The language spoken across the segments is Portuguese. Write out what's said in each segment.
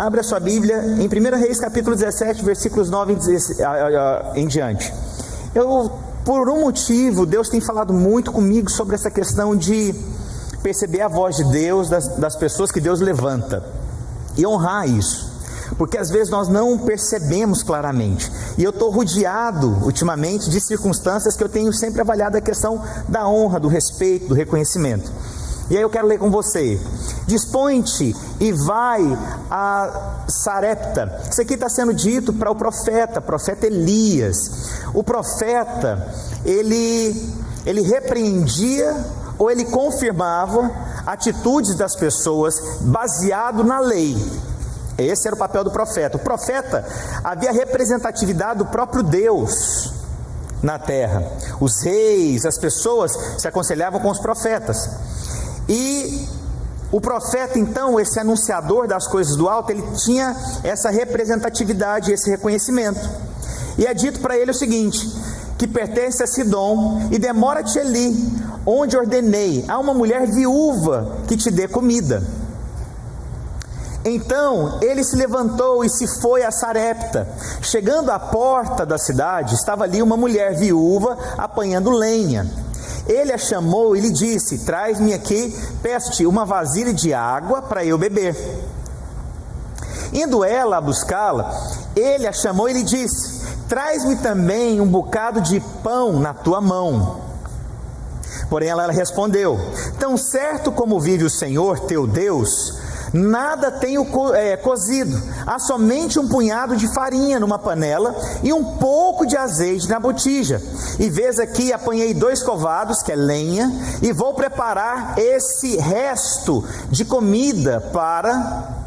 Abre a sua Bíblia em 1 Reis capítulo 17, versículos 9 em diante. Por um motivo, Deus tem falado muito comigo sobre essa questão de perceber a voz de Deus, das pessoas que Deus levanta, e honrar isso, porque às vezes nós não percebemos claramente, e eu estou rodeado ultimamente de circunstâncias que eu tenho sempre avaliado a questão da honra, do respeito, do reconhecimento. E aí eu quero ler com você: dispõe-te e vai a Sarepta. Isso aqui está sendo dito para o profeta Elias. O profeta, ele repreendia ou ele confirmava atitudes das pessoas baseado na lei. Esse era o papel do profeta. O profeta havia representatividade do próprio Deus na terra. Os reis, as pessoas se aconselhavam com os profetas. E o profeta, então, esse anunciador das coisas do alto, ele tinha essa representatividade, esse reconhecimento. E é dito para ele o seguinte: que pertence a Sidom, e demora-te ali, onde ordenei, há uma mulher viúva que te dê comida. Então ele se levantou e se foi a Sarepta. Chegando à porta da cidade, estava ali uma mulher viúva apanhando lenha. Ele a chamou e lhe disse: traz-me aqui, peço-te uma vasilha de água para eu beber. Indo ela a buscá-la, ele a chamou e lhe disse: traz-me também um bocado de pão na tua mão. Porém ela respondeu: tão certo como vive o Senhor teu Deus, nada tenho cozido, há somente um punhado de farinha numa panela e um pouco de azeite na botija. E vês aqui, apanhei 2 covados, que é lenha, e vou preparar esse resto de comida para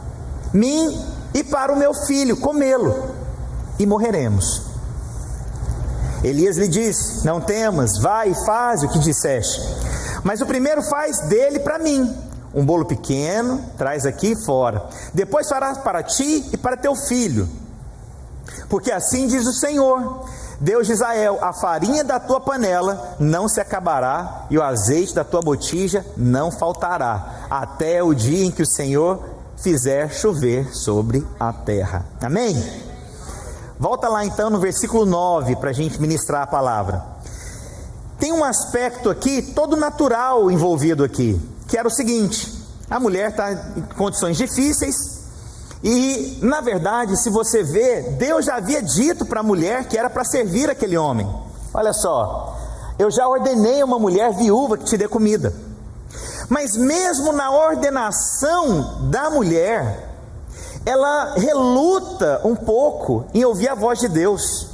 mim e para o meu filho, comê-lo, e morreremos. Elias lhe disse: não temas, vai e faz o que disseste, mas o primeiro faz dele para mim um bolo pequeno, traz aqui fora, depois farás para ti e para teu filho, porque assim diz o Senhor, Deus de Israel: a farinha da tua panela não se acabará e o azeite da tua botija não faltará, até o dia em que o Senhor fizer chover sobre a terra. Amém? Volta lá então no versículo 9 para a gente ministrar a palavra. Tem um aspecto aqui todo natural envolvido aqui, que era o seguinte: a mulher está em condições difíceis, e na verdade, se você vê, Deus já havia dito para a mulher que era para servir aquele homem. Olha só, eu já ordenei uma mulher viúva que te dê comida. Mas mesmo na ordenação da mulher, ela reluta um pouco em ouvir a voz de Deus,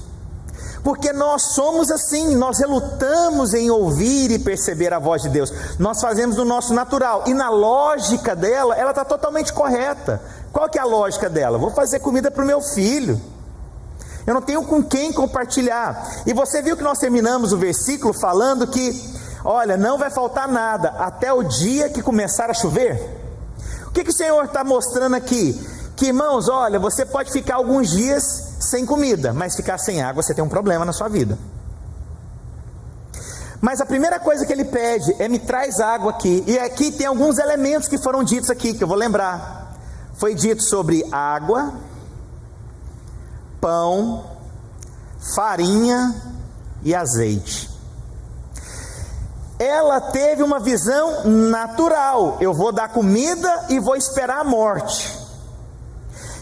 porque nós somos assim, nós relutamos em ouvir e perceber a voz de Deus, nós fazemos do nosso natural, e na lógica dela, ela está totalmente correta. Qual que é a lógica dela? Vou fazer comida para o meu filho, eu não tenho com quem compartilhar. E você viu que nós terminamos o versículo falando que, olha, não vai faltar nada, até o dia que começar a chover. O que o Senhor está mostrando aqui? Que, irmãos, olha, você pode ficar alguns dias sem comida, mas ficar sem água, você tem um problema na sua vida. Mas a primeira coisa que ele pede é: me traz água aqui. E aqui tem alguns elementos que foram ditos aqui, que eu vou lembrar. Foi dito sobre água, pão, farinha e azeite. Ela teve uma visão natural: eu vou dar comida e vou esperar a morte.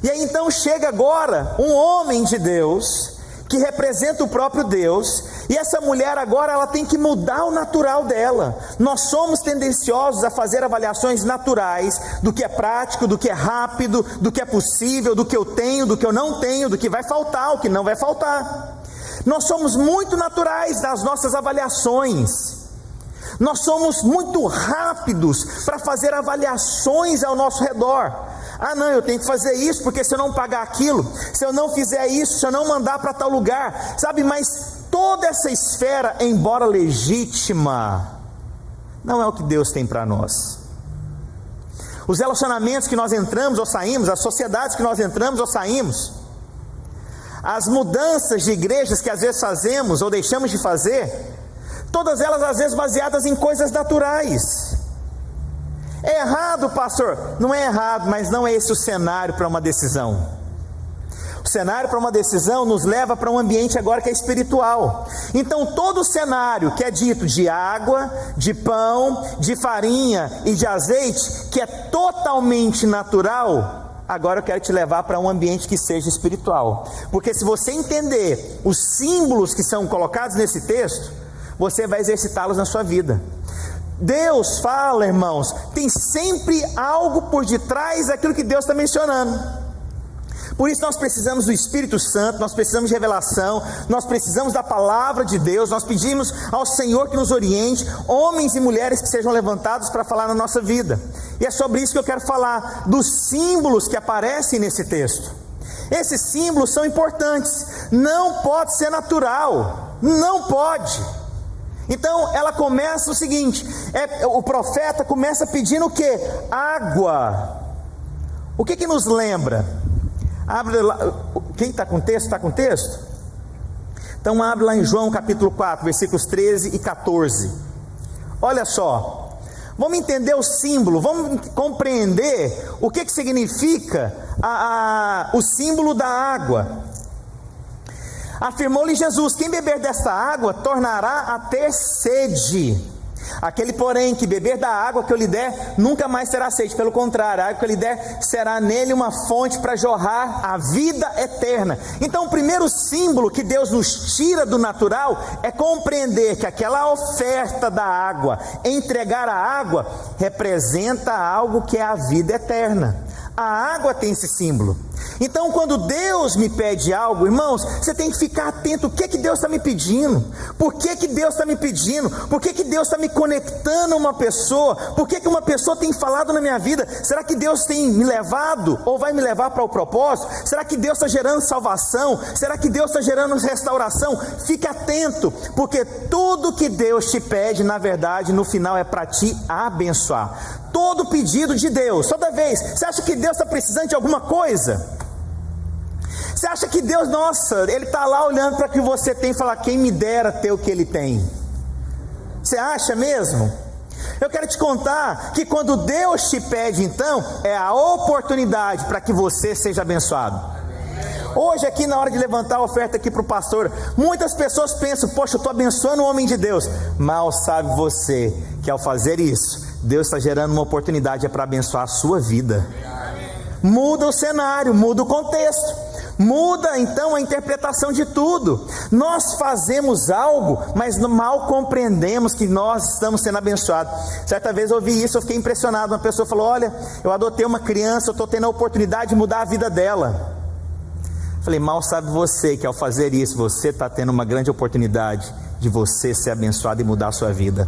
E aí então chega agora um homem de Deus, que representa o próprio Deus, e essa mulher agora ela tem que mudar o natural dela. Nós somos tendenciosos a fazer avaliações naturais do que é prático, do que é rápido, do que é possível, do que eu tenho, do que eu não tenho, do que vai faltar, o que não vai faltar. Nós somos muito naturais nas nossas avaliações. Nós somos muito rápidos para fazer avaliações ao nosso redor. Ah não, eu tenho que fazer isso, porque se eu não pagar aquilo, se eu não fizer isso, se eu não mandar para tal lugar, sabe? Mas toda essa esfera, embora legítima, não é o que Deus tem para nós. Os relacionamentos que nós entramos ou saímos, as sociedades que nós entramos ou saímos, as mudanças de igrejas que às vezes fazemos ou deixamos de fazer, todas elas às vezes baseadas em coisas naturais. É errado, pastor? Não é errado, mas não é esse o cenário para uma decisão. O cenário para uma decisão nos leva para um ambiente agora que é espiritual. Então todo o cenário que é dito de água, de pão, de farinha e de azeite, que é totalmente natural, agora eu quero te levar para um ambiente que seja espiritual. Porque se você entender os símbolos que são colocados nesse texto, você vai exercitá-los na sua vida. Deus fala, irmãos, tem sempre algo por detrás daquilo que Deus está mencionando. Por isso nós precisamos do Espírito Santo, nós precisamos de revelação, nós precisamos da palavra de Deus, nós pedimos ao Senhor que nos oriente, homens e mulheres que sejam levantados para falar na nossa vida. E é sobre isso que eu quero falar, dos símbolos que aparecem nesse texto. Esses símbolos são importantes, não pode ser natural, não pode. Então ela começa o seguinte, o profeta começa pedindo o que? Água. O que nos lembra? Abre lá, quem está com o texto? Está com o texto? Então abre lá em João capítulo 4, versículos 13 e 14. Olha só, vamos entender o símbolo, vamos compreender o que significa o símbolo da água. Afirmou-lhe Jesus: quem beber desta água tornará a ter sede. Aquele, porém, que beber da água que eu lhe der, nunca mais terá sede. Pelo contrário, a água que eu lhe der será nele uma fonte para jorrar a vida eterna. Então o primeiro símbolo que Deus nos tira do natural é compreender que aquela oferta da água, entregar a água, representa algo que é a vida eterna. A água tem esse símbolo. Então quando Deus me pede algo, irmãos, você tem que ficar atento. O que Deus está me pedindo? Por que Deus está me pedindo? Por que Deus está me conectando a uma pessoa? Por que uma pessoa tem falado na minha vida? Será que Deus tem me levado ou vai me levar para o propósito? Será que Deus está gerando salvação? Será que Deus está gerando restauração? Fique atento, porque tudo que Deus te pede, na verdade, no final é para te abençoar. Todo pedido de Deus, toda vez, você acha que Deus está precisando de alguma coisa? Você acha que Deus, nossa, Ele está lá olhando para o que você tem e fala: quem me dera ter o que Ele tem? Você acha mesmo? Eu quero te contar que quando Deus te pede, então, é a oportunidade para que você seja abençoado. Hoje aqui, na hora de levantar a oferta aqui para o pastor, muitas pessoas pensam: poxa, eu estou abençoando o homem de Deus. Mal sabe você que ao fazer isso, Deus está gerando uma oportunidade para abençoar a sua vida. Muda o cenário, muda o contexto, muda então a interpretação de tudo. Nós fazemos algo, mas mal compreendemos que nós estamos sendo abençoados. Certa vez eu ouvi isso, eu fiquei impressionado. Uma pessoa falou: olha, eu adotei uma criança, eu estou tendo a oportunidade de mudar a vida dela. Falei: mal sabe você que ao fazer isso, você está tendo uma grande oportunidade de você ser abençoado e mudar a sua vida.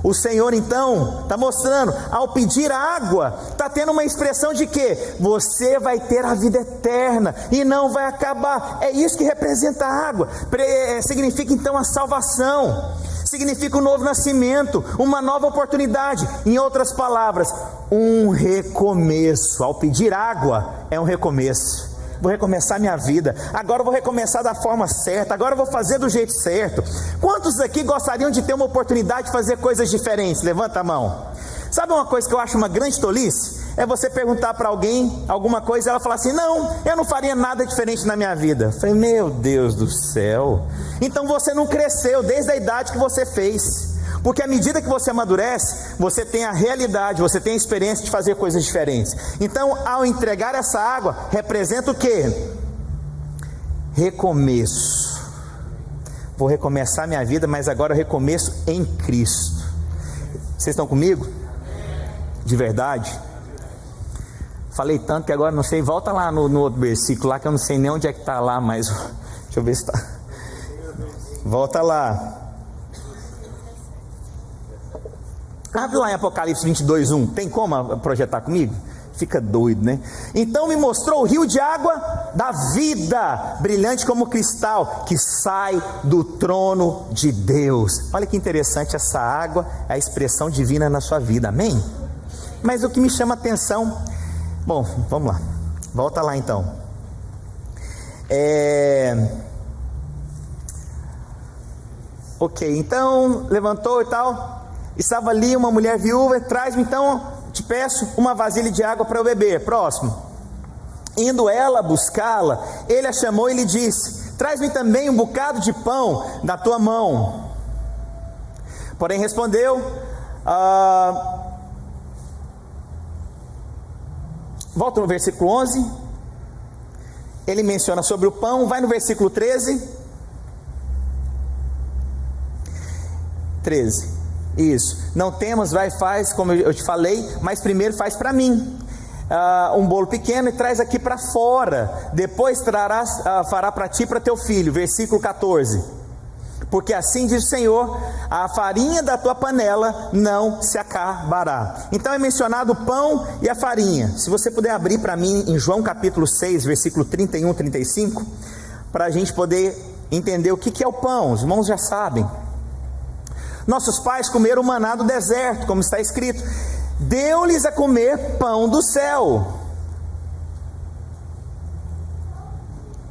O Senhor então está mostrando, ao pedir água, está tendo uma expressão de que você vai ter a vida eterna e não vai acabar. É isso que representa a água. Significa então a salvação, significa um novo nascimento, uma nova oportunidade. Em outras palavras, um recomeço. Ao pedir água, é um recomeço. Vou recomeçar minha vida, agora eu vou recomeçar da forma certa, agora eu vou fazer do jeito certo. Quantos aqui gostariam de ter uma oportunidade de fazer coisas diferentes? Levanta a mão. Sabe uma coisa que eu acho uma grande tolice? É você perguntar para alguém alguma coisa e ela falar assim: não, eu não faria nada diferente na minha vida. Eu falei: meu Deus do céu, então você não cresceu desde a idade que você fez. Porque à medida que você amadurece, você tem a realidade, você tem a experiência de fazer coisas diferentes. Então, ao entregar essa água, representa o quê? Recomeço. Vou recomeçar minha vida, mas agora eu recomeço em Cristo. Vocês estão comigo? De verdade? Falei tanto que agora não sei. Volta lá no outro versículo lá, que eu não sei nem onde é que está lá, mas deixa eu ver se está. Volta lá. Abre lá em Apocalipse 22:1. Tem como projetar comigo? Fica doido, né? Então me mostrou o rio de água da vida, brilhante como cristal, que sai do trono de Deus. Olha que interessante, essa água é a expressão divina na sua vida, amém? Mas o que me chama a atenção... Bom, vamos lá. Volta lá então. Ok, então levantou e tal... Estava ali uma mulher viúva, traz-me então, te peço, uma vasilha de água para eu beber. Próximo. Indo ela buscá-la, ele a chamou e lhe disse: traz-me também um bocado de pão da tua mão. Porém respondeu, volta no versículo 11, ele menciona sobre o pão, vai no versículo 13, isso, não temas, vai, faz, como eu te falei, mas primeiro faz para mim, um bolo pequeno e traz aqui para fora, depois fará para ti e para teu filho. Versículo 14, porque assim diz o Senhor, a farinha da tua panela não se acabará. Então é mencionado o pão e a farinha. Se você puder abrir para mim em João capítulo 6, versículo 31, 35, para a gente poder entender o que é o pão. Os irmãos já sabem. Nossos pais comeram maná do deserto, como está escrito, deu-lhes a comer pão do céu.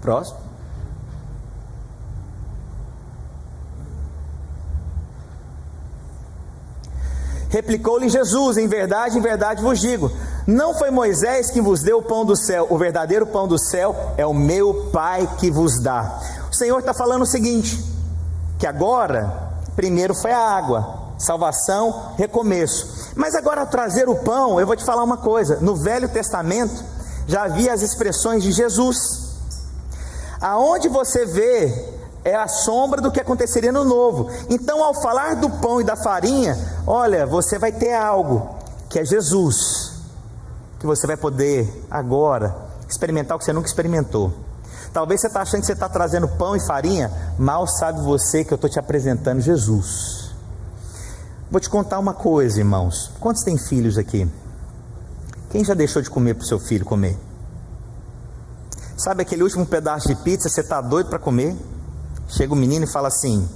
Próximo. Replicou-lhe Jesus: em verdade vos digo, não foi Moisés que vos deu o pão do céu, o verdadeiro pão do céu é o meu Pai que vos dá. O Senhor está falando o seguinte, que agora, primeiro foi a água, salvação, recomeço, mas agora ao trazer o pão, eu vou te falar uma coisa, no Velho Testamento, já havia as expressões de Jesus, aonde você vê, é a sombra do que aconteceria no Novo. Então ao falar do pão e da farinha, olha, você vai ter algo, que é Jesus, que você vai poder agora, experimentar o que você nunca experimentou. Talvez você está achando que você está trazendo pão e farinha, mal sabe você que eu estou te apresentando Jesus. Vou te contar uma coisa, irmãos, quantos têm filhos aqui? Quem já deixou de comer para o seu filho comer? Sabe aquele último pedaço de pizza, você está doido para comer? Chega o menino e fala assim,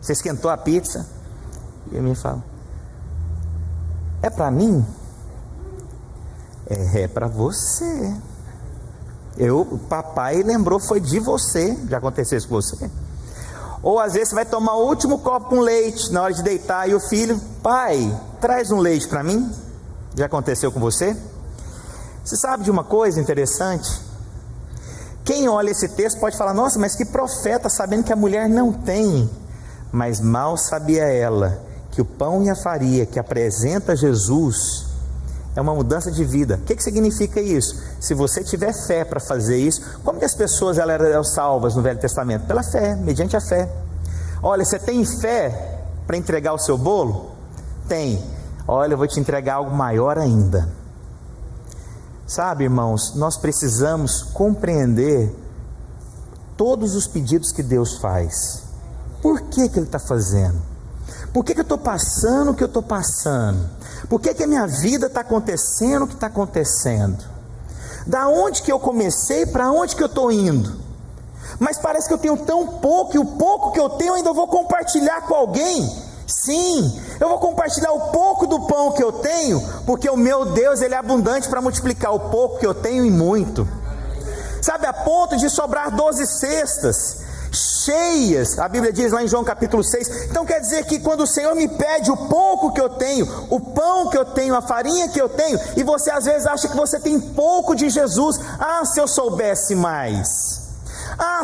você esquentou a pizza? E o menino fala, é para mim? É para você. O papai lembrou, foi de você. Já aconteceu isso com você? Ou às vezes você vai tomar o último copo com leite na hora de deitar e o filho, pai, traz um leite para mim. Já aconteceu com você? Você sabe de uma coisa interessante? Quem olha esse texto pode falar, nossa, mas que profeta, sabendo que a mulher não tem. Mas mal sabia ela que o pão e a farinha que apresenta Jesus é uma mudança de vida. O que significa isso? Se você tiver fé para fazer isso, como que as pessoas eram salvas no Velho Testamento? Pela fé, mediante a fé. Olha, você tem fé para entregar o seu bolo? Tem. Olha, eu vou te entregar algo maior ainda. Sabe, irmãos, nós precisamos compreender todos os pedidos que Deus faz. Por que Ele está fazendo? Por que eu estou passando o que eu estou passando? Por que a minha vida está acontecendo o que está acontecendo? Da onde que eu comecei, para onde que eu estou indo? Mas parece que eu tenho tão pouco, e o pouco que eu tenho eu ainda vou compartilhar com alguém. Sim, eu vou compartilhar o pouco do pão que eu tenho, porque o meu Deus, Ele é abundante para multiplicar o pouco que eu tenho em muito. Sabe, a ponto de sobrar 12 cestas cheias, a Bíblia diz lá em João capítulo 6, então quer dizer que quando o Senhor me pede o pouco que eu tenho, o pão que eu tenho, a farinha que eu tenho, e você às vezes acha que você tem pouco de Jesus, se eu soubesse mais,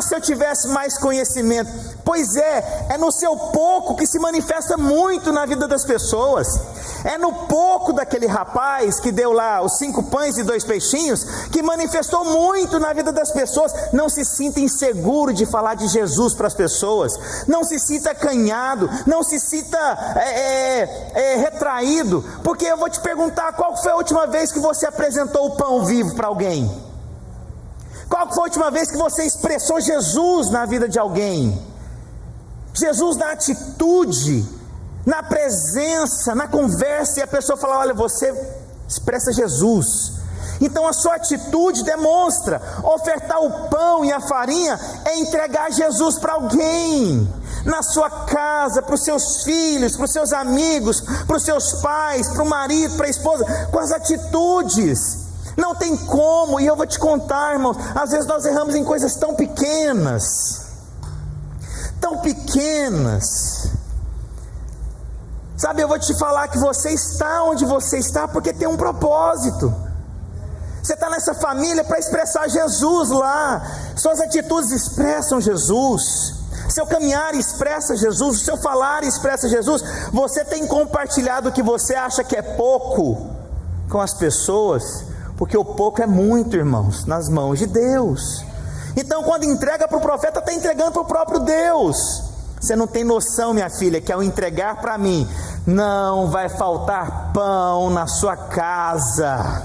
se eu tivesse mais conhecimento, pois é no seu pouco que se manifesta muito na vida das pessoas, é no pouco daquele rapaz que deu lá os 5 pães e 2 peixinhos, que manifestou muito na vida das pessoas. Não se sinta inseguro de falar de Jesus para as pessoas, não se sinta acanhado, não se sinta retraído, porque eu vou te perguntar, qual foi a última vez que você apresentou o pão vivo para alguém? Qual foi a última vez que você expressou Jesus na vida de alguém? Jesus na atitude, na presença, na conversa, e a pessoa fala, olha, você expressa Jesus. Então a sua atitude demonstra. Ofertar o pão e a farinha é entregar Jesus para alguém, na sua casa, para os seus filhos, para os seus amigos, para os seus pais, para o marido, para a esposa, com as atitudes. Não tem como, e eu vou te contar, irmãos, às vezes nós erramos em coisas tão pequenas, Sabe, eu vou te falar que você está onde você está porque tem um propósito. Você está nessa família para expressar Jesus lá. Suas atitudes expressam Jesus. Seu caminhar expressa Jesus. O seu falar expressa Jesus. Você tem compartilhado o que você acha que é pouco com as pessoas, porque o pouco é muito, irmãos, nas mãos de Deus. Então, quando entrega para o profeta, está entregando para o próprio Deus. Você não tem noção, minha filha, que ao entregar para mim, não vai faltar pão na sua casa.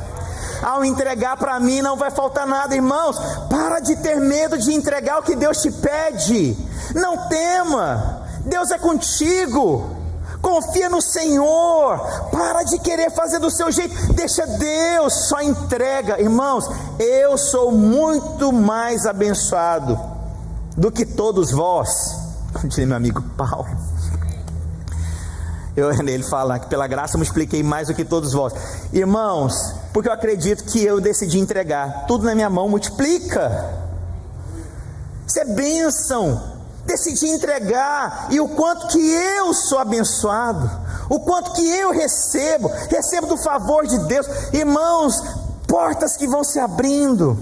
Ao entregar para mim não vai faltar nada, irmãos. Para de ter medo de entregar o que Deus te pede. Não tema, Deus é contigo. Confia no Senhor. Para de querer fazer do seu jeito. Deixa Deus, só entrega. Irmãos, eu sou muito mais abençoado do que todos vós. Como diria meu amigo Paulo, ele fala que pela graça eu multipliquei mais do que todos vós. Irmãos, porque eu acredito que eu decidi entregar tudo na minha mão. Multiplica. Isso é bênção. Decidi entregar. E o quanto que eu sou abençoado, o quanto que eu recebo do favor de Deus. Irmãos, portas que vão se abrindo,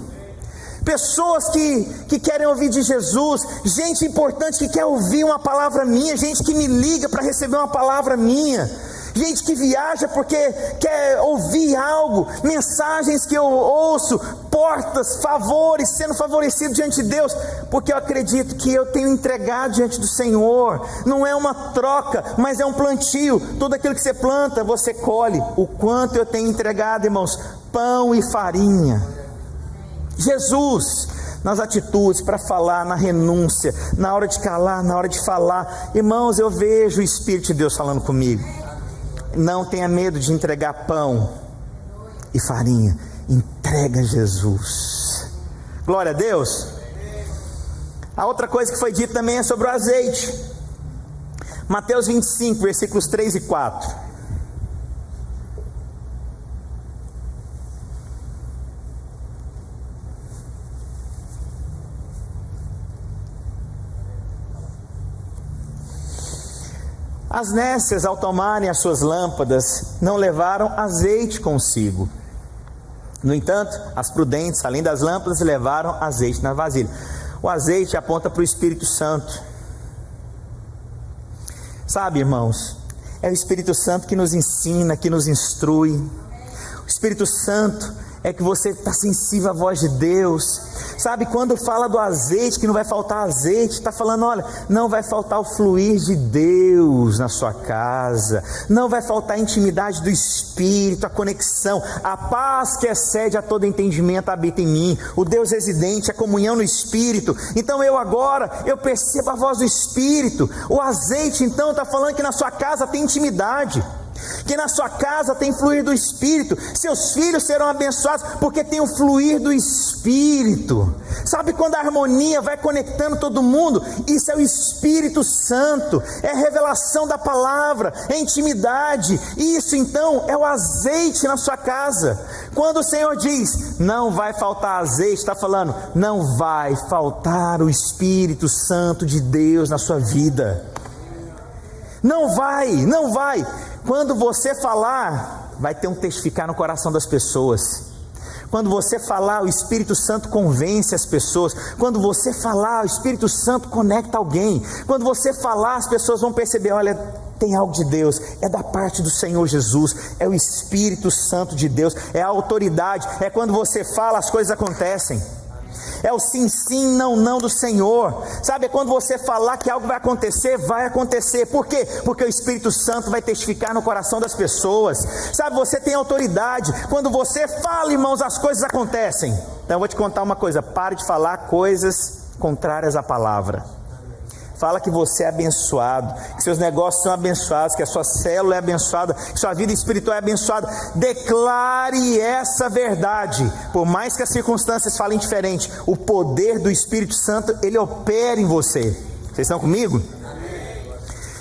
pessoas que querem ouvir de Jesus, gente importante que quer ouvir uma palavra minha, gente que me liga para receber uma palavra minha, gente que viaja porque quer ouvir algo, mensagens que eu ouço, portas, favores, sendo favorecido diante de Deus, porque eu acredito que eu tenho entregado diante do Senhor. Não é uma troca, mas é um plantio. Tudo aquilo que você planta, você colhe. O quanto eu tenho entregado, irmãos, pão e farinha. Jesus, nas atitudes, para falar, na renúncia, na hora de calar, na hora de falar. Irmãos, eu vejo o Espírito de Deus falando comigo. Não tenha medo de entregar pão e farinha. Entrega Jesus. Glória a Deus. A outra coisa que foi dita também é sobre o azeite. Mateus 25, versículos 3 e 4. As nécias, ao tomarem as suas lâmpadas, não levaram azeite consigo. No entanto, as prudentes, além das lâmpadas, levaram azeite na vasilha. O azeite aponta para o Espírito Santo. Sabe, irmãos, é o Espírito Santo que nos ensina, que nos instrui. O Espírito Santo é que você está sensível à voz de Deus. Sabe, quando fala do azeite, que não vai faltar azeite, está falando, olha, não vai faltar o fluir de Deus na sua casa, não vai faltar a intimidade do Espírito, a conexão, a paz que excede a todo entendimento habita em mim, o Deus residente, a comunhão no Espírito. Então eu percebo a voz do Espírito. O azeite então está falando que na sua casa tem intimidade, que na sua casa tem fluir do Espírito. Seus filhos serão abençoados porque tem o fluir do Espírito. Sabe, quando a harmonia vai conectando todo mundo, isso é o Espírito Santo, é a revelação da palavra, é intimidade. Isso então é o azeite na sua casa. Quando o Senhor diz, não vai faltar azeite, está falando, não vai faltar o Espírito Santo de Deus na sua vida. Não vai. Quando você falar, vai ter um testificar no coração das pessoas. Quando você falar, o Espírito Santo convence as pessoas. Quando você falar, o Espírito Santo conecta alguém. Quando você falar, as pessoas vão perceber, olha, tem algo de Deus, é da parte do Senhor Jesus, é o Espírito Santo de Deus, é a autoridade. É quando você fala, as coisas acontecem. É o sim, sim, não, não do Senhor. Sabe, é quando você falar que algo vai acontecer. Por quê? Porque o Espírito Santo vai testificar no coração das pessoas. Sabe, você tem autoridade. Quando você fala, irmãos, as coisas acontecem. Então eu vou te contar uma coisa, pare de falar coisas contrárias à palavra. Fala que você é abençoado, que seus negócios são abençoados, que a sua célula é abençoada, que sua vida espiritual é abençoada. Declare essa verdade. Por mais que as circunstâncias falem diferente, o poder do Espírito Santo, ele opera em você. Vocês estão comigo? Amém.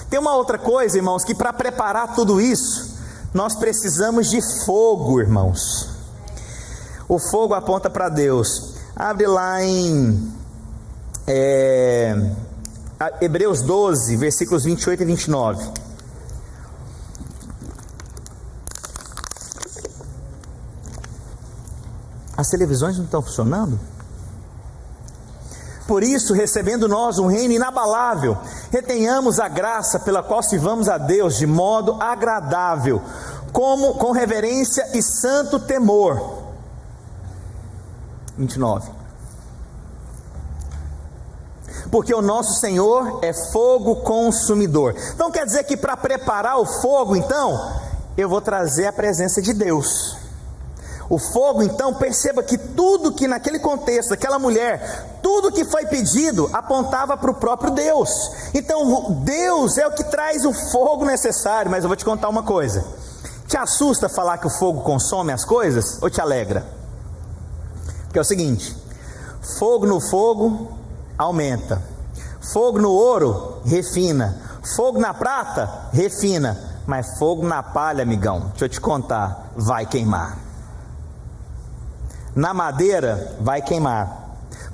Tem uma outra coisa, irmãos, que para preparar tudo isso, nós precisamos de fogo, irmãos. O fogo aponta para Deus. Abre lá em Hebreus 12, versículos 28 e 29. As televisões não estão funcionando? Por isso, recebendo nós um reino inabalável, retenhamos a graça pela qual sirvamos a Deus de modo agradável, com reverência e santo temor. 29. Porque o nosso Senhor é fogo consumidor. Então quer dizer que para preparar o fogo, então, eu vou trazer a presença de Deus. O fogo, então, perceba que tudo que naquele contexto, aquela mulher, tudo que foi pedido, apontava para o próprio Deus. Então, Deus é o que traz o fogo necessário. Mas eu vou te contar uma coisa: te assusta falar que o fogo consome as coisas, ou te alegra? Porque é o seguinte: fogo no fogo aumenta, fogo no ouro refina, fogo na prata refina, mas fogo na palha, amigão, deixa eu te contar, vai queimar. Na madeira vai queimar.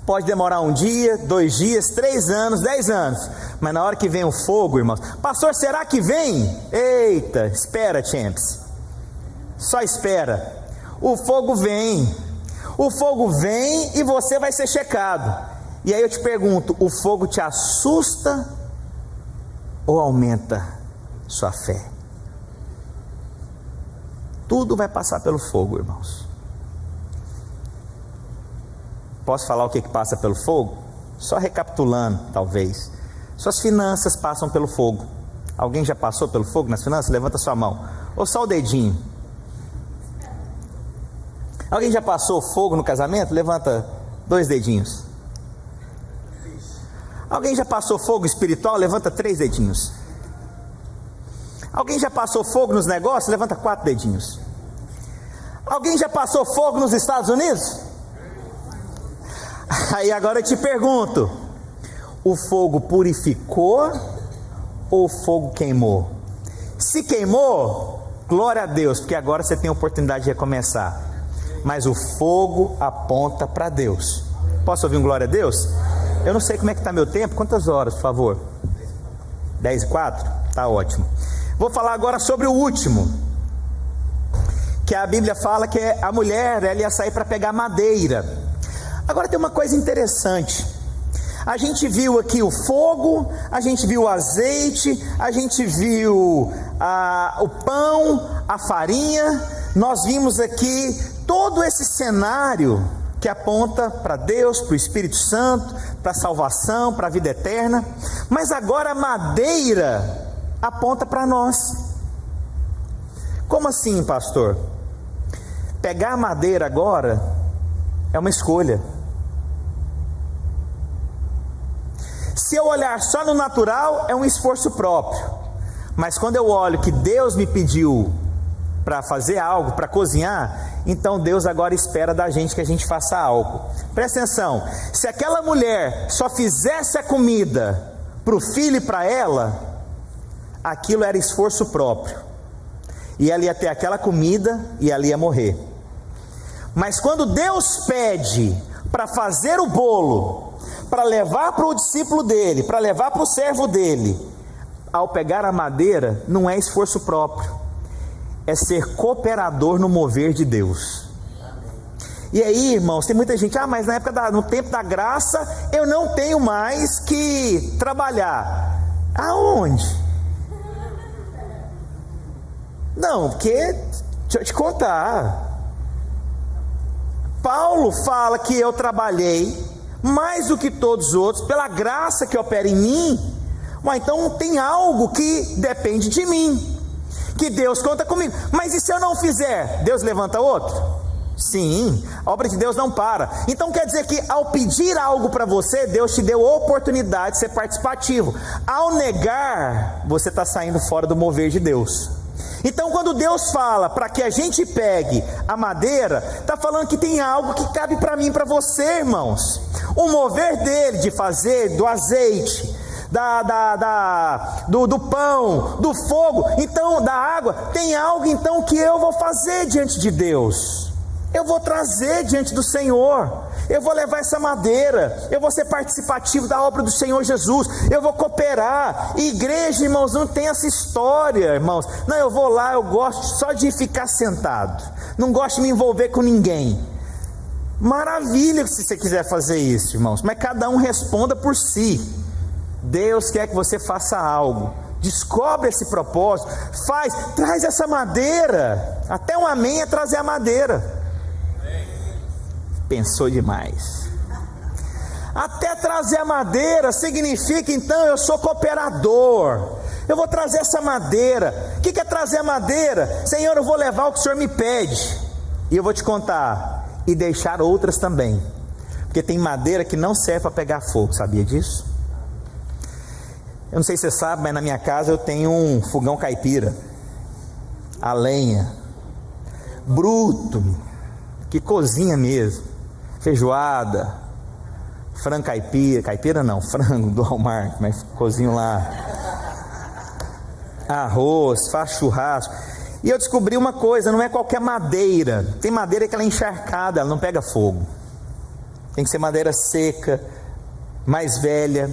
Pode demorar 1 dia, 2 dias, 3 anos, 10 anos, mas na hora que vem o fogo, irmãos, pastor, será que vem? Eita, espera, champs, só espera. O fogo vem e você vai ser checado. E aí eu te pergunto: o fogo te assusta ou aumenta sua fé? Tudo vai passar pelo fogo, irmãos. Posso falar o que passa pelo fogo? Só recapitulando, talvez. Suas finanças passam pelo fogo. Alguém já passou pelo fogo nas finanças? Levanta sua mão. Ou só o dedinho. Alguém já passou fogo no casamento? Levanta 2 dedinhos. Alguém já passou fogo espiritual? Levanta 3 dedinhos. Alguém já passou fogo nos negócios? Levanta 4 dedinhos. Alguém já passou fogo nos Estados Unidos? Aí agora eu te pergunto: o fogo purificou ou o fogo queimou? Se queimou, glória a Deus, porque agora você tem a oportunidade de recomeçar. Mas o fogo aponta para Deus. Posso ouvir um glória a Deus? Eu não sei como é que está meu tempo. Quantas horas, por favor? 10:04? Está ótimo. Vou falar agora sobre o último, que a Bíblia fala que a mulher, ela ia sair para pegar madeira. Agora tem uma coisa interessante. A gente viu aqui o fogo, a gente viu o azeite, a gente viu o pão, a farinha. Nós vimos aqui todo esse cenário que aponta para Deus, para o Espírito Santo, para a salvação, para a vida eterna. Mas agora a madeira aponta para nós. Como assim, pastor? Pegar a madeira agora é uma escolha. Se eu olhar só no natural, é um esforço próprio. Mas quando eu olho que Deus me pediu para fazer algo, para cozinhar, então Deus agora espera da gente que a gente faça algo. Presta atenção: se aquela mulher só fizesse a comida para o filho e para ela, aquilo era esforço próprio, e ela ia ter aquela comida e ela ia morrer. Mas quando Deus pede para fazer o bolo, para levar para o discípulo dele, para levar para o servo dele, ao pegar a madeira, não é esforço próprio, é ser cooperador no mover de Deus. E aí, irmãos, tem muita gente: mas no tempo da graça eu não tenho mais que trabalhar. Aonde? Não, porque deixa eu te contar, Paulo fala que eu trabalhei mais do que todos os outros pela graça que opera em mim. Então tem algo que depende de mim, que Deus conta comigo. Mas e se eu não fizer? Deus levanta outro? Sim, a obra de Deus não para. Então quer dizer que ao pedir algo para você, Deus te deu a oportunidade de ser participativo. Ao negar, você está saindo fora do mover de Deus. Então quando Deus fala para que a gente pegue a madeira, está falando que tem algo que cabe para mim e para você, irmãos. O mover dele de fazer do azeite, do pão, do fogo, então da água, tem algo então que eu vou fazer diante de Deus. Eu vou trazer diante do Senhor, eu vou levar essa madeira, eu vou ser participativo da obra do Senhor Jesus, eu vou cooperar. E igreja, irmãos, não tem essa história, irmãos. Não, eu vou lá, eu gosto só de ficar sentado, não gosto de me envolver com ninguém. Maravilha se você quiser fazer isso, irmãos, mas cada um responda por si. Deus quer que você faça algo, descobre esse propósito, traz essa madeira. Até um amém é trazer a madeira. Pensou demais. Até trazer a madeira significa, então, eu sou cooperador. Eu vou trazer essa madeira. O que é trazer a madeira? Senhor, eu vou levar o que o Senhor me pede. E eu vou te contar, e deixar outras também. Porque tem madeira que não serve para pegar fogo, sabia disso? Eu não sei se você sabe, mas na minha casa eu tenho um fogão caipira. A lenha. Bruto. Que cozinha mesmo. Feijoada. Frango caipira. Caipira não, frango do Walmart. Mas cozinho lá. Arroz, faz churrasco. E eu descobri uma coisa, não é qualquer madeira. Tem madeira que ela é encharcada, ela não pega fogo. Tem que ser madeira seca, mais velha.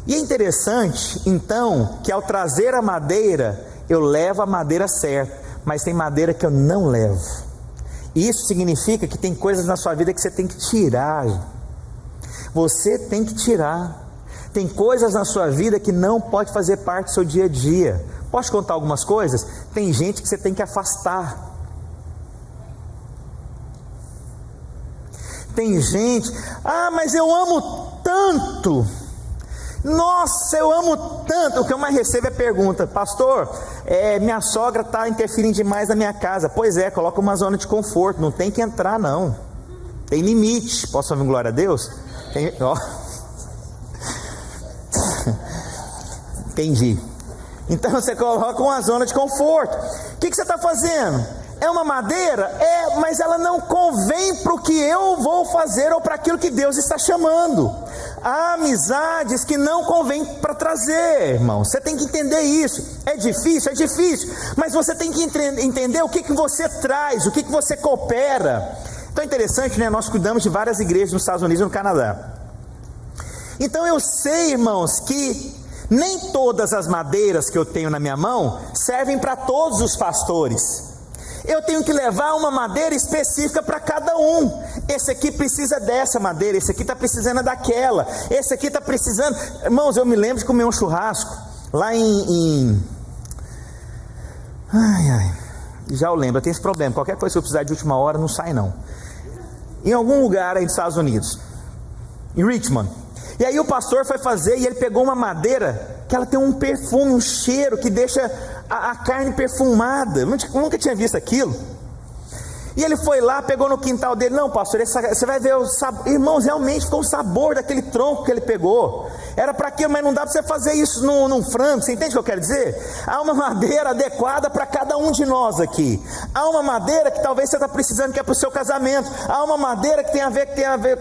E é interessante, então, que ao trazer a madeira, eu levo a madeira certa, mas tem madeira que eu não levo. E isso significa que tem coisas na sua vida que você tem que tirar. Você tem que tirar. Tem coisas na sua vida que não pode fazer parte do seu dia a dia. Posso contar algumas coisas? Tem gente que você tem que afastar. Tem gente, mas eu amo tanto. Nossa, eu amo tanto. O que eu mais recebo é pergunta: pastor, minha sogra está interferindo demais na minha casa. Pois é, coloca uma zona de conforto. Não tem que entrar, não. Tem limite. Posso ouvir glória a Deus? Entendi. Então você coloca uma zona de conforto. O que você está fazendo? É uma madeira? Mas ela não convém para o que eu vou fazer ou para aquilo que Deus está chamando. Há amizades que não convém para trazer, irmão. Você tem que entender isso. É difícil, mas você tem que entender o que você traz, o que você coopera. Então é interessante, né? Nós cuidamos de várias igrejas nos Estados Unidos e no Canadá. Então eu sei, irmãos, que nem todas as madeiras que eu tenho na minha mão servem para todos os pastores. Eu tenho que levar uma madeira específica para cada um. Esse aqui precisa dessa madeira, esse aqui está precisando daquela, esse aqui está precisando. Irmãos, eu me lembro de comer um churrasco lá já eu lembro, eu tenho esse problema. Qualquer coisa que eu precisar de última hora, não sai não. Em algum lugar aí dos Estados Unidos, em Richmond. E aí o pastor foi fazer e ele pegou uma madeira que ela tem um perfume, um cheiro que deixa a carne perfumada. Eu nunca tinha visto aquilo. E ele foi lá, pegou no quintal dele. Não, pastor, você vai ver o sabor. Irmãos, realmente ficou o sabor daquele tronco que ele pegou. Era para aquilo, mas não dá para você fazer isso num frango. Você entende o que eu quero dizer? Há uma madeira adequada para cada um de nós aqui. Há uma madeira que talvez você está precisando, que é para o seu casamento. Há uma madeira que tem a ver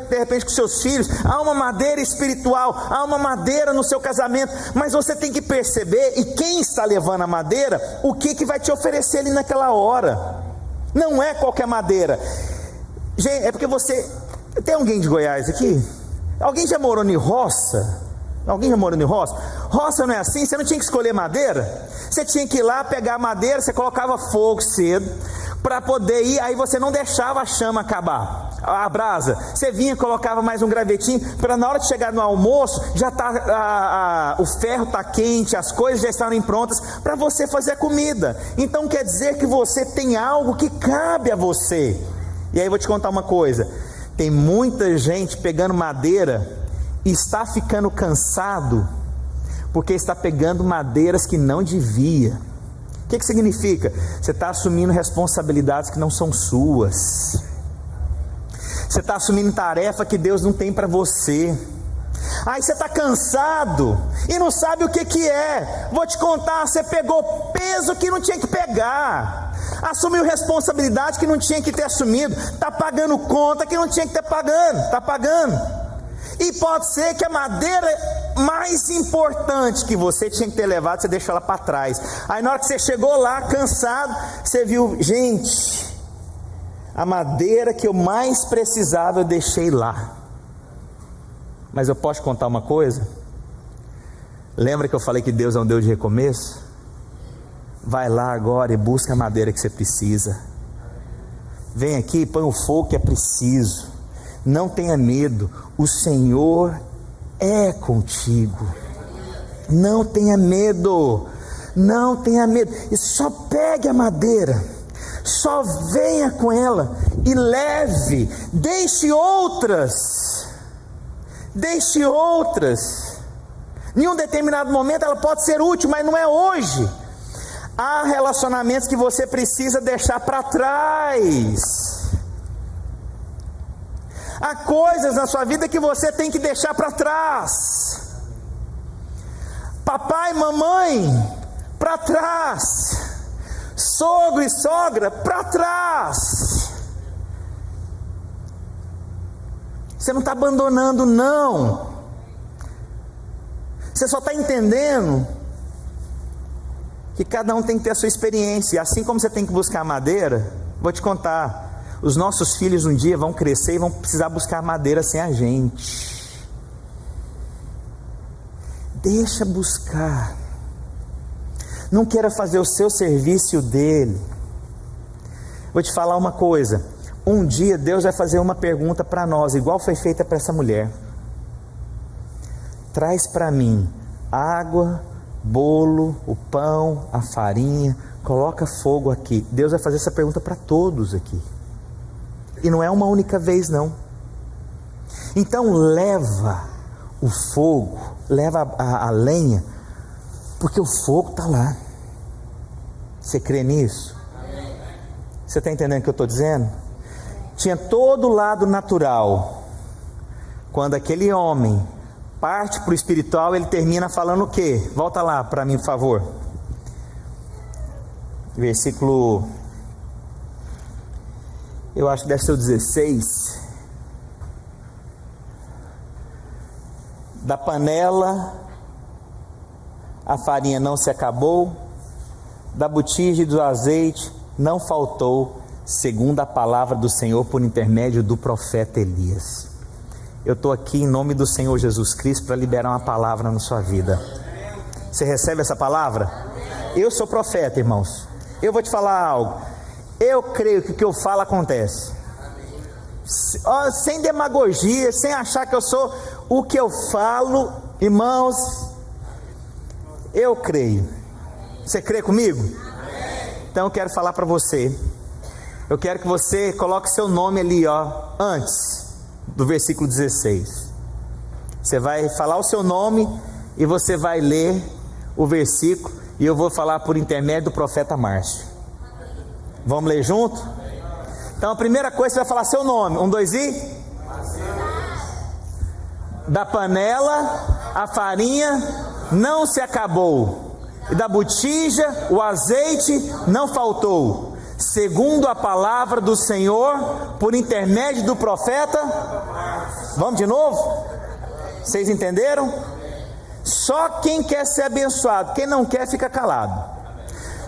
de repente com seus filhos. Há uma madeira espiritual. Há uma madeira no seu casamento. Mas você tem que perceber, e quem está levando a madeira, o que vai te oferecer ali naquela hora. Não é qualquer madeira. Gente, é porque você... Tem alguém de Goiás aqui? Alguém já morou em roça? Alguém já morou em roça? Roça não é assim? Você não tinha que escolher madeira? Você tinha que ir lá pegar a madeira, você colocava fogo cedo para poder ir, aí você não deixava a chama acabar, a brasa. Você vinha, colocava mais um gravetinho, para na hora de chegar no almoço, já o ferro está quente, as coisas já estarem prontas para você fazer a comida. Então quer dizer que você tem algo que cabe a você. E aí eu vou te contar uma coisa: tem muita gente pegando madeira e está ficando cansado porque está pegando madeiras que não devia. O que significa? Você está assumindo responsabilidades que não são suas. Você está assumindo tarefa que Deus não tem para você. Aí você está cansado e não sabe o que é. Vou te contar, você pegou peso que não tinha que pegar, assumiu responsabilidade que não tinha que ter assumido, está pagando conta que não tinha que ter pagando, está pagando. E pode ser que a madeira mais importante que você tinha que ter levado, você deixou ela para trás. Aí na hora que você chegou lá cansado, você viu: gente, a madeira que eu mais precisava eu deixei lá. Mas eu posso te contar uma coisa? Lembra que eu falei que Deus é um Deus de recomeço? Vai lá agora e busca a madeira que você precisa. Vem aqui, põe o fogo que é preciso. Não tenha medo, o Senhor é contigo. Não tenha medo, não tenha medo. E só pegue a madeira, só venha com ela e leve. Deixe outras. Em um determinado momento ela pode ser útil, mas não é hoje. Há relacionamentos que você precisa deixar para trás. Há coisas na sua vida que você tem que deixar para trás. Papai, mamãe, para trás. Sogro e sogra, para trás. Você não está abandonando, não. Você só está entendendo que cada um tem que ter a sua experiência. Assim como você tem que buscar madeira, vou te contar. Os nossos filhos um dia vão crescer e vão precisar buscar madeira sem a gente. Deixa buscar. Não queira fazer o seu serviço e o dele. Vou te falar uma coisa. Um dia Deus vai fazer uma pergunta para nós, igual foi feita para essa mulher. Traz para mim água, bolo, o pão, a farinha, coloca fogo aqui. Deus vai fazer essa pergunta para todos aqui. E não é uma única vez, não. Então leva o fogo, leva a lenha, porque o fogo está lá. Você crê nisso? Você está entendendo o que eu estou dizendo? Tinha todo o lado natural. Quando aquele homem parte para o espiritual, ele termina falando o quê? Volta lá para mim, por favor. Versículo, eu acho que deve ser o 16. Da panela a farinha não se acabou, da botija e do azeite não faltou, segundo a palavra do Senhor por intermédio do profeta Elias. Eu estou aqui em nome do Senhor Jesus Cristo para liberar uma palavra na sua vida. Você recebe essa palavra? Eu sou profeta, irmãos. Eu vou te falar algo. Eu creio que o que eu falo acontece. Sem demagogia, sem achar que eu sou o que eu falo, irmãos. Eu creio. Você crê comigo? Então eu quero falar para você. Eu quero que você coloque seu nome ali, antes do versículo 16. Você vai falar o seu nome e você vai ler o versículo, e eu vou falar por intermédio do profeta Márcio. Vamos ler junto? Então a primeira coisa, você vai falar seu nome. 1, 2 e... Da panela a farinha não se acabou, e da botija o azeite não faltou, segundo a palavra do Senhor por intermédio do profeta. Vamos de novo? Vocês entenderam? Só quem quer ser abençoado, quem não quer fica calado.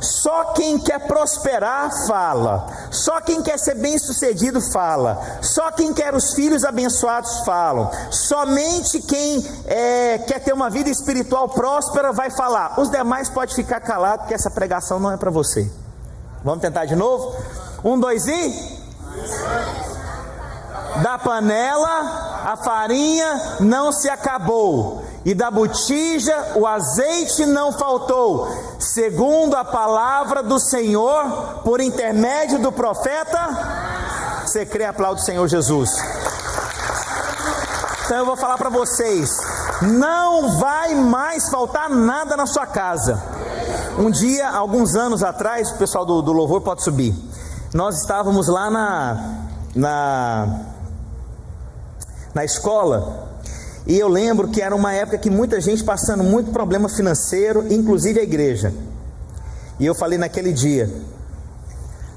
Só quem quer prosperar fala. Só quem quer ser bem sucedido fala. Só quem quer os filhos abençoados falam. Somente quem quer ter uma vida espiritual próspera vai falar. Os demais podem ficar calados, porque essa pregação não é para você. Vamos tentar de novo? 1, 2 e... Da panela a farinha não se acabou, e da botija o azeite não faltou, segundo a palavra do Senhor por intermédio do profeta. Você crê? Aplaude o Senhor Jesus. Então eu vou falar para vocês, não vai mais faltar nada na sua casa. Um dia, alguns anos atrás, o pessoal do louvor pode subir, nós estávamos lá na escola, e eu lembro que era uma época que muita gente passando muito problema financeiro, inclusive a igreja. E eu falei naquele dia,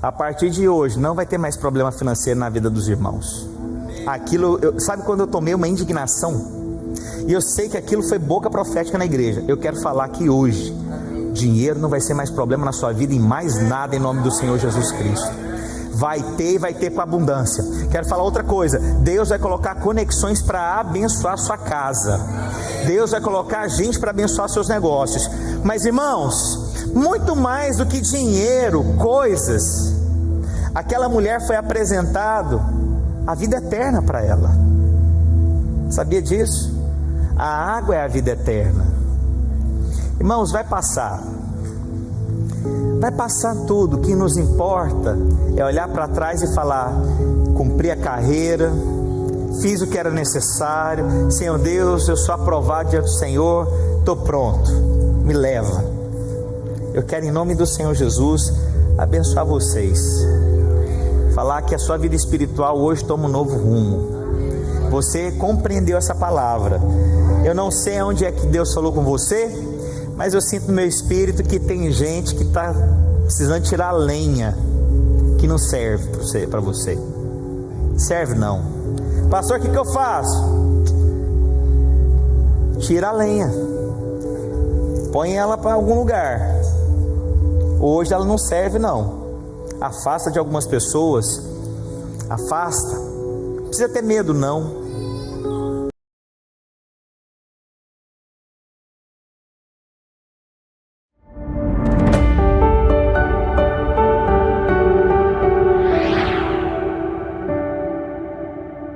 a partir de hoje não vai ter mais problema financeiro na vida dos irmãos. Aquilo, sabe quando eu tomei uma indignação? E eu sei que aquilo foi boca profética na igreja. Eu quero falar que hoje dinheiro não vai ser mais problema na sua vida, em mais nada, em nome do Senhor Jesus Cristo. Vai ter com abundância. Quero falar outra coisa, Deus vai colocar conexões para abençoar sua casa. Deus vai colocar gente para abençoar seus negócios. Mas irmãos, muito mais do que dinheiro, coisas, Aquela mulher foi apresentado a vida eterna para ela. Sabia disso? A água é a vida eterna. Irmãos, vai passar tudo. O que nos importa é olhar para trás e falar: cumpri a carreira, fiz o que era necessário, Senhor Deus, eu sou aprovado diante do Senhor, estou pronto, me leva. Eu quero, em nome do Senhor Jesus, abençoar vocês, falar que a sua vida espiritual hoje toma um novo rumo. Você compreendeu essa palavra. Eu não sei onde é que Deus falou com você, mas eu sinto no meu espírito que tem gente que está precisando tirar a lenha que não serve para você. Serve não. Pastor, o que eu faço? Tira a lenha, põe ela para algum lugar. Hoje ela não serve não. Afasta de algumas pessoas. Afasta. Não precisa ter medo não.